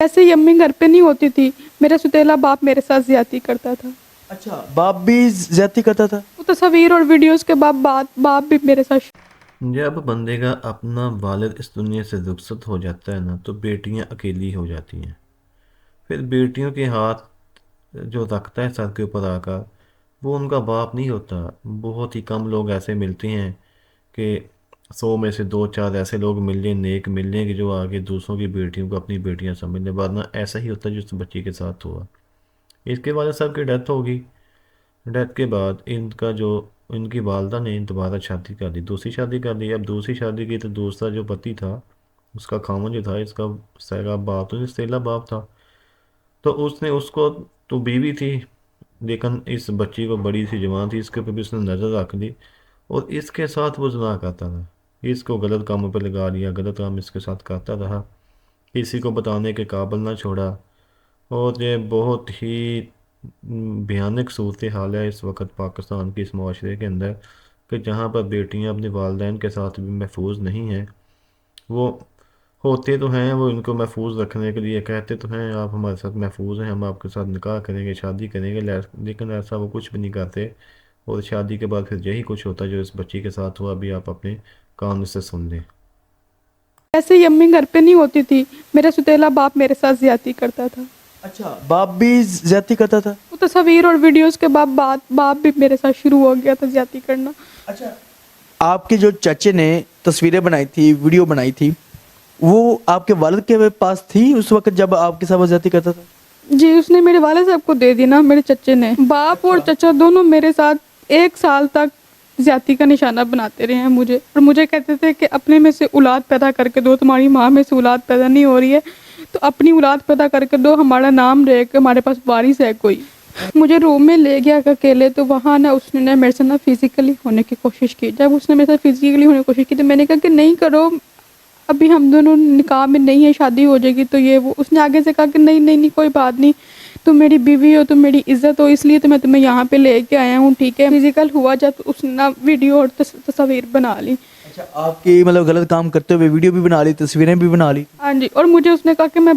ایسے ہی امی گھر پہ نہیں ہوتی تھی، میرا ستیلا باپ میرے ساتھ زیادتی کرتا تھا۔ اچھا، باپ بھی زیادتی کرتا تھا؟ وہ تصاویر اور ویڈیوز کے باپ بھی میرے ساتھ۔ جب بندے کا اپنا والد اس دنیا سے رخصت ہو جاتا ہے نا تو بیٹیاں اکیلی ہو جاتی ہیں۔ پھر بیٹیوں کے ہاتھ جو رکھتا ہے سر کے اوپر آ کر وہ ان کا باپ نہیں ہوتا۔ بہت ہی کم لوگ ایسے ملتے ہیں کہ 100 میں سے 2-4 ایسے لوگ مل جائیں، نیک مل جائیں کہ جو آگے دوسروں کی بیٹیوں کو اپنی بیٹیاں سمجھ لیں، ورنہ ایسا ہی ہوتا ہے جو اس بچی کے ساتھ ہوا۔ اس کے والد صاحب کی ڈیتھ ہوگی۔ ڈیتھ کے بعد ان کی والدہ نے دوبارہ شادی کر لی، دوسری شادی کر لی۔ اب دوسری شادی کی تو دوسرا جو پتی تھا اس کا خاوند جو تھا، اس کا سیرا باپ تو سیلا باپ تھا، تو اس نے اس کو تو بیوی تھی لیکن اس بچی کو بڑی سی جوان تھی، اس کے اوپر بھی اس نے نظر رکھ دی اور اس کے ساتھ وہ زنا کرتا رہا۔ اس کو غلط کاموں پہ لگا لیا، غلط کام اس کے ساتھ کرتا رہا، کسی کو بتانے کے قابل نہ چھوڑا۔ اور یہ بہت ہی بھیانک صورتحال ہے اس وقت پاکستان کی اس معاشرے کے اندر کہ جہاں پر بیٹیاں اپنے والدین کے ساتھ بھی محفوظ نہیں ہیں۔ وہ ہوتے تو ہیں، وہ ان کو محفوظ رکھنے کے لیے کہتے تو ہیں آپ ہمارے ساتھ محفوظ ہیں، ہم آپ کے ساتھ نکاح کریں گے، شادی کریں گے، لیکن ایسا وہ کچھ بھی نہیں کرتے، اور شادی کے بعد پھر یہی کچھ ہوتا ہے جو اس بچی کے ساتھ ہوا۔ ابھی آپ اپنے کان سے سن لیں۔ ایسے ہی امی گھر پہ نہیں ہوتی تھی، میرا ستیلا باپ میرے ساتھ زیادتی کرتا تھا۔ اچھا، باپ بھی زیادتی کرتا تھا؟ وہ تصاویر اور ویڈیوز کے باپ بھی میرے ساتھ شروع ہو گیا تھا زیادتی کرنا۔ اچھا، آپ کے جو چچے نے تصویریں بنائی تھی، ویڈیو بنائی تھی، وہ آپ کے والد کے پاس تھی اس وقت جب آپ کے ساتھ وہ زیادتی کرتا تھا؟ جی، اس نے میرے والد صاحب کو دے دی نا، میرے چچے نے۔ باپ اور چچا دونوں میرے ساتھ 1 سال تک زیادتی کا نشانہ بناتے رہے ہیں مجھے، اور مجھے کہتے تھے کہ اپنے میں سے اولاد پیدا کر کے دو، تمہاری ماں میں سے اولاد پیدا نہیں ہو رہی ہے تو اپنی اولاد پیدا کر کے دو، ہمارا نام رہے کہ ہمارے پاس وارث ہے کوئی۔ مجھے روم میں لے گیا اکیلے، تو وہاں نا اس نے میرے سے فزیکلی ہونے کی کوشش کی۔ جب اس نے میرے ساتھ فزیکلی ہونے کی کوشش کی تو میں نے کہا کہ نہیں کرو، ابھی ہم دونوں نکاح میں نہیں ہے، شادی ہو جائے گی تو یہ وہ۔ اس نے آگے سے کہا کہ نہیں کوئی بات نہیں، تم میری بیوی ہو، تم میری عزت ہو، اس لیے تو میں تمہیں یہاں پہ لے کے آیا ہوں، ٹھیک ہے۔ فزیکل ہوا جب اس نے ویڈیو اور تصاویر بنا لی۔ اچھا، آپ کی مطلب غلط کام کرتے ہوئے ویڈیو بھی بنا لی، تصویریں بھی بنا لی؟ ہاں جی، اور مجھے اس نے کہا کہ میں